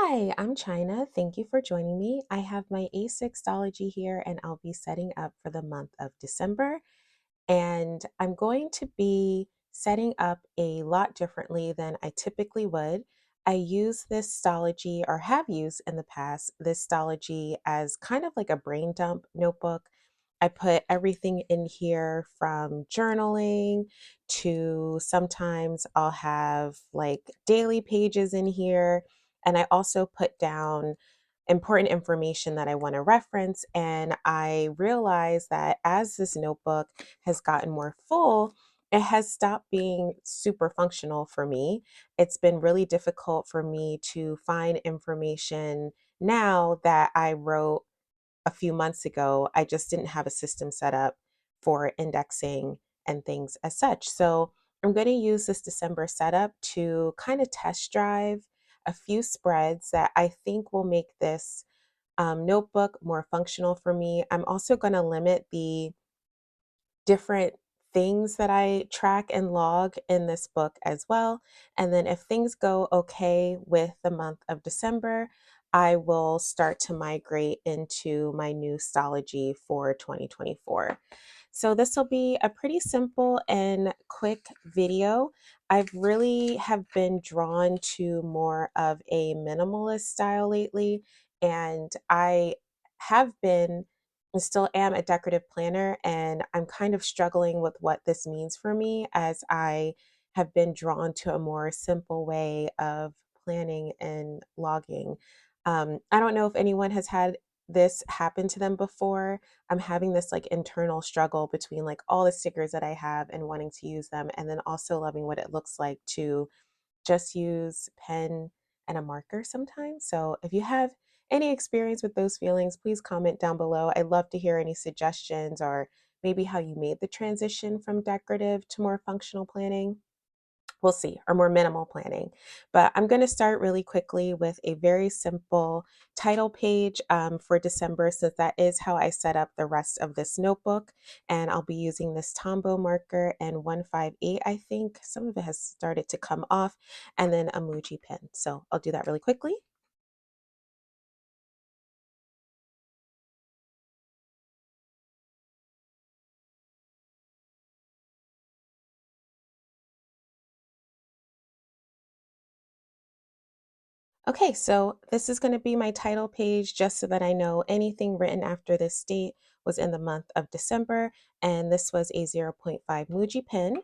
Hi, I'm China. Thank you for joining me. I have my A6 Stalogy here and I'll be setting up for the month of December. And I'm going to be setting up a lot differently than I typically would. I use this Stalogy, or have used in the past, this Stalogy as kind of like a brain dump notebook. I put everything in here from journaling to sometimes I'll have like daily pages in here. And I also put down important information that I want to reference. And I realized that as this notebook has gotten more full, it has stopped being super functional for me. It's been really difficult for me to find information now that I wrote a few months ago. I just didn't have a system set up for indexing and things as such. So I'm going to use this December setup to kind of test drive a few spreads that I think will make this notebook more functional for me. I'm also going to limit the different things that I track and log in this book as well. And then if things go okay with the month of December, I will start to migrate into my new Stalogy for 2024. So this will be a pretty simple and quick video. I've really have been drawn to more of a minimalist style lately, and I have been and still am a decorative planner, and I'm kind of struggling with what this means for me as I have been drawn to a more simple way of planning and logging. I don't know if anyone has had this happen to them before. I'm having this like internal struggle between like all the stickers that I have and wanting to use them, and then also loving what it looks like to just use pen and a marker sometimes. So if you have any experience with those feelings, please comment down below. I'd love to hear any suggestions or maybe how you made the transition from decorative to more functional planning. We'll see, or more minimal planning. But I'm going to start really quickly with a very simple title page for December, since that is how I set up the rest of this notebook. And I'll be using this Tombow marker and 158, I think. Some of it has started to come off, and then a Muji pen. So I'll do that really quickly. Okay, so this is going to be my title page just so that I know anything written after this date was in the month of December, and this was a zero point 0.5 Muji pen.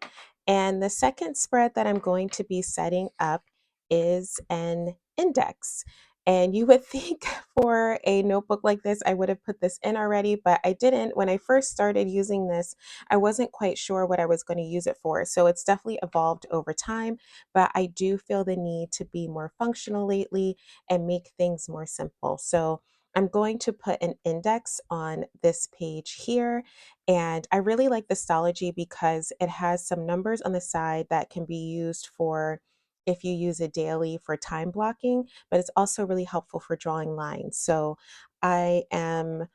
And the second spread that I'm going to be setting up is an index. And you would think for a notebook like this, I would have put this in already, but I didn't. When I first started using this, I wasn't quite sure what I was going to use it for. So it's definitely evolved over time, but I do feel the need to be more functional lately and make things more simple. So I'm going to put an index on this page here. And I really like the Stalogy because it has some numbers on the side that can be used for if you use it daily for time blocking, but it's also really helpful for drawing lines. So I am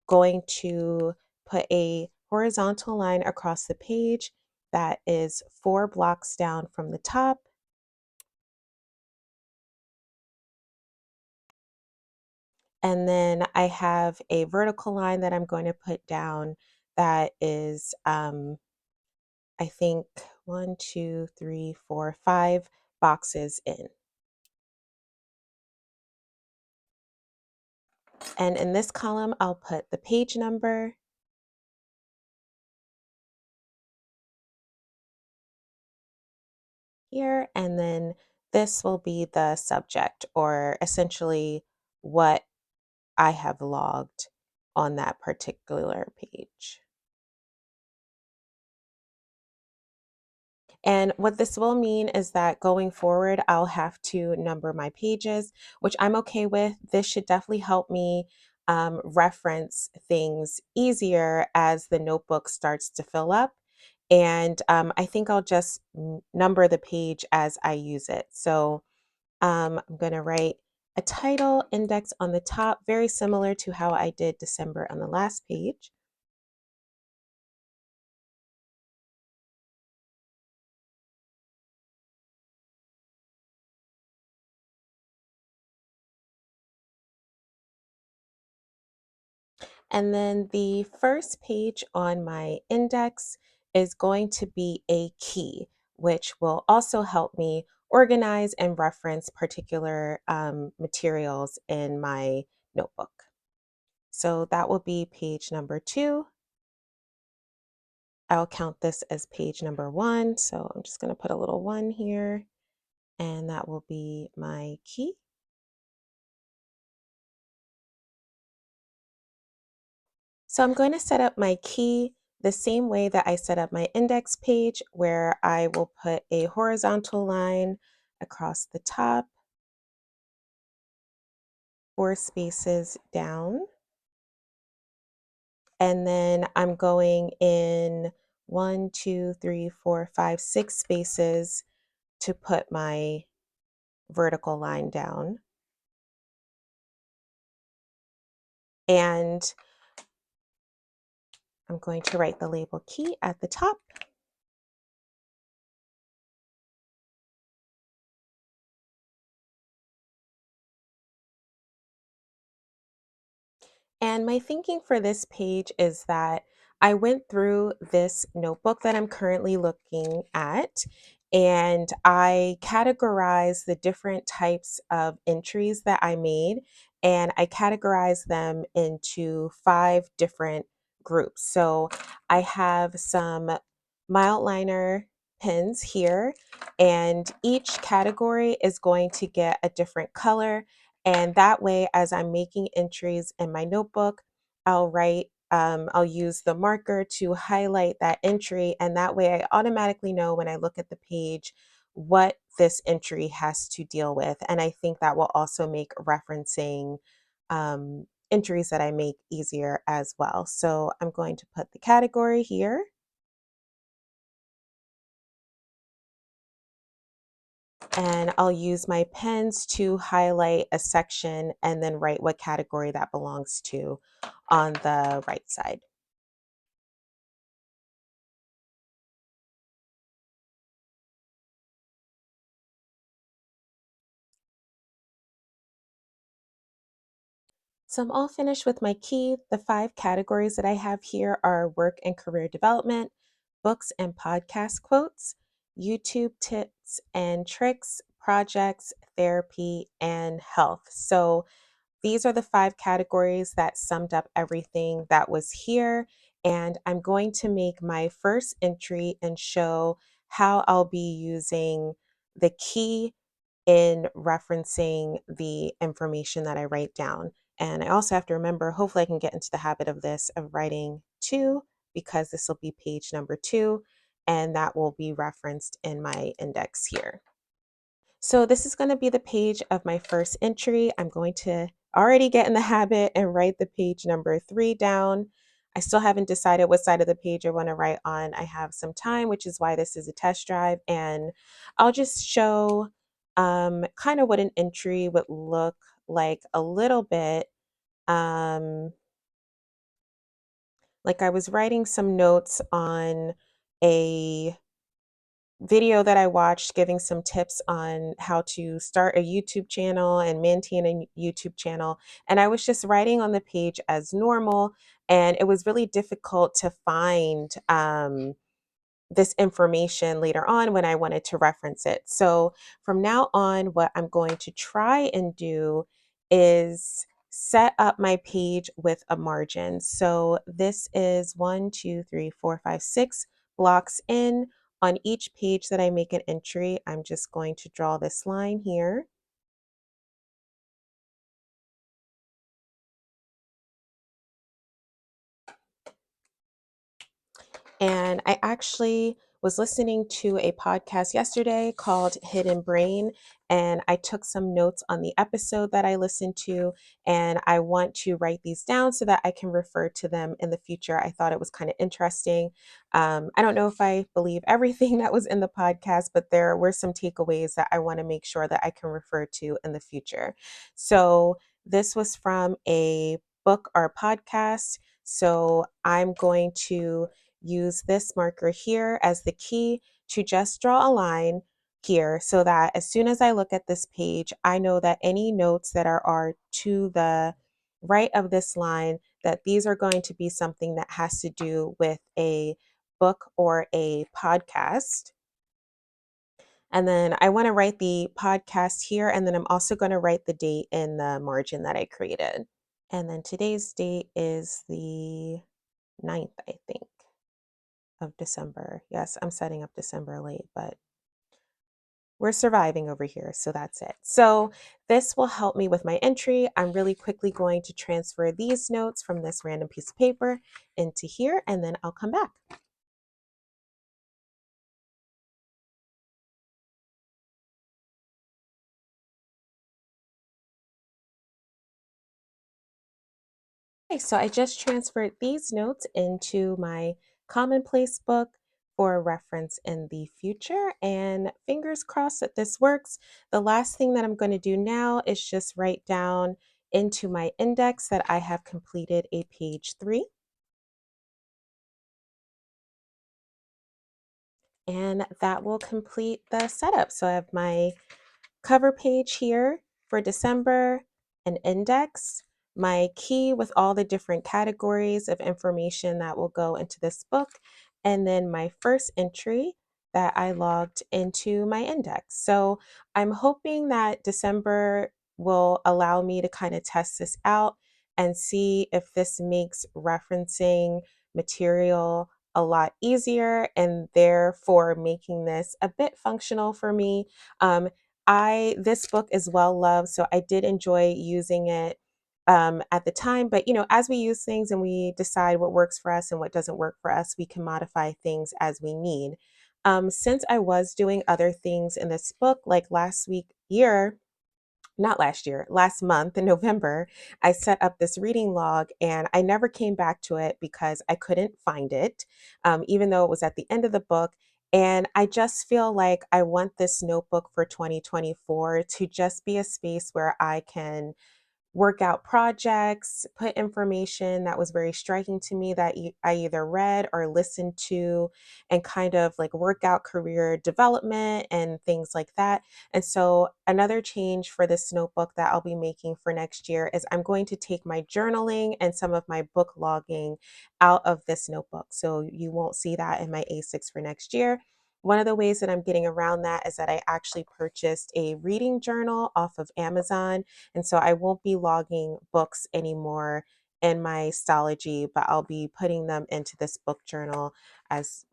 going to put a horizontal line across the page that is 4 blocks down from the top. And then I have a vertical line that I'm going to put down that is, I think, 1, 2, 3, 4, 5 boxes in. And in this column, I'll put the page number here, and then this will be the subject, or essentially what I have logged on that particular page. And what this will mean is that going forward, I'll have to number my pages, which I'm okay with. This should definitely help me reference things easier as the notebook starts to fill up. And I think I'll just number the page as I use it. So I'm going to write a title index on the top, very similar to how I did December on the last page. And then the first page on my index is going to be a key, which will also help me organize and reference particular materials in my notebook. So that will be page number 2. I'll count this as page number 1. So I'm just going to put a little 1 here, and that will be my key. So I'm going to set up my key the same way that I set up my index page, where I will put a horizontal line across the top, 4 spaces down. And then I'm going in 1, 2, 3, 4, 5, 6 spaces to put my vertical line down. And I'm going to write the label key at the top. And my thinking for this page is that I went through this notebook that I'm currently looking at, and I categorized the different types of entries that I made, and I categorized them into 5 different groups. So I have some mild liner pens here, and each category is going to get a different color, and that way, as I'm making entries in my notebook, I'll use the marker to highlight that entry. And that way I automatically know when I look at the page what this entry has to deal with. And I think that will also make referencing entries that I make easier as well. So I'm going to put the category here. And I'll use my pens to highlight a section and then write what category that belongs to on the right side. So I'm all finished with my key. The 5 categories that I have here are work and career development, books and podcast quotes, YouTube tips and tricks, projects, therapy, and health. So these are the 5 categories that summed up everything that was here. And I'm going to make my first entry and show how I'll be using the key in referencing the information that I write down. And I also have to remember, hopefully I can get into the habit of this, of writing 2, because this will be page number 2, and that will be referenced in my index here. So this is going to be the page of my first entry. I'm going to already get in the habit and write the page number 3 down. I still haven't decided what side of the page I want to write on. I have some time, which is why this is a test drive. And I'll just show kind of what an entry would look like a little bit. Um, like I was writing some notes on a video that I watched giving some tips on how to start a YouTube channel and maintain a YouTube channel. And I was just writing on the page as normal. And it was really difficult to find this information later on when I wanted to reference it. So from now on, what I'm going to try and do is set up my page with a margin. So this is 1, 2, 3, 4, 5, 6 blocks in. On each page that I make an entry, I'm just going to draw this line here. And I actually was listening to a podcast yesterday called Hidden Brain, and I took some notes on the episode that I listened to, and I want to write these down so that I can refer to them in the future. I thought it was kind of interesting. I don't know if I believe everything that was in the podcast, but there were some takeaways that I want to make sure that I can refer to in the future. So this was from a book or podcast. So I'm going to use this marker here as the key to just draw a line here so that as soon as I look at this page, I know that any notes that are to the right of this line that these are going to be something that has to do with a book or a podcast. And then I want to write the podcast here, and then I'm also going to write the date in the margin that I created. And then today's date is the 9th, I think, of December. Yes, I'm setting up December late, but we're surviving over here, so that's it. So this will help me with my entry. I'm really quickly going to transfer these notes from this random piece of paper into here, and then I'll come back. Okay, so I just transferred these notes into my Commonplace book for reference in the future, and fingers crossed that this works. The last thing that I'm going to do now is just write down into my index that I have completed a page 3, and that will complete the setup. So I have my cover page here for December, an index, my key with all the different categories of information that will go into this book, and then my first entry that I logged into my index. So I'm hoping that December will allow me to kind of test this out and see if this makes referencing material a lot easier and therefore making this a bit functional for me. This book is well loved, so I did enjoy using it at the time. But as we use things and we decide what works for us and what doesn't work for us, we can modify things as we need. Since I was doing other things in this book, like last month in November, I set up this reading log and I never came back to it because I couldn't find it, even though it was at the end of the book. And I just feel like I want this notebook for 2024 to just be a space where I can work out projects, put information that was very striking to me that I either read or listened to, and kind of like work out career development and things like that. And so, another change for this notebook that I'll be making for next year is I'm going to take my journaling and some of my book logging out of this notebook. So, you won't see that in my A6 for next year. One of the ways that I'm getting around that is that I actually purchased a reading journal off of Amazon, and so I won't be logging books anymore in my Stalogy, but I'll be putting them into this book journal as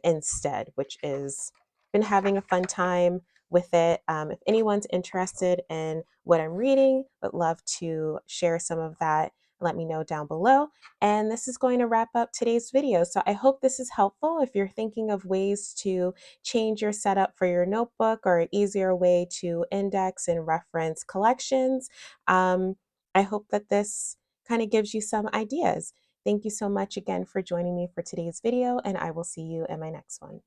instead, which is been having a fun time with it. If anyone's interested in what I'm reading, would love to share some of that. Let me know down below. And this is going to wrap up today's video. So I hope this is helpful. If you're thinking of ways to change your setup for your notebook or an easier way to index and reference collections, I hope that this kind of gives you some ideas. Thank you so much again for joining me for today's video, and I will see you in my next one.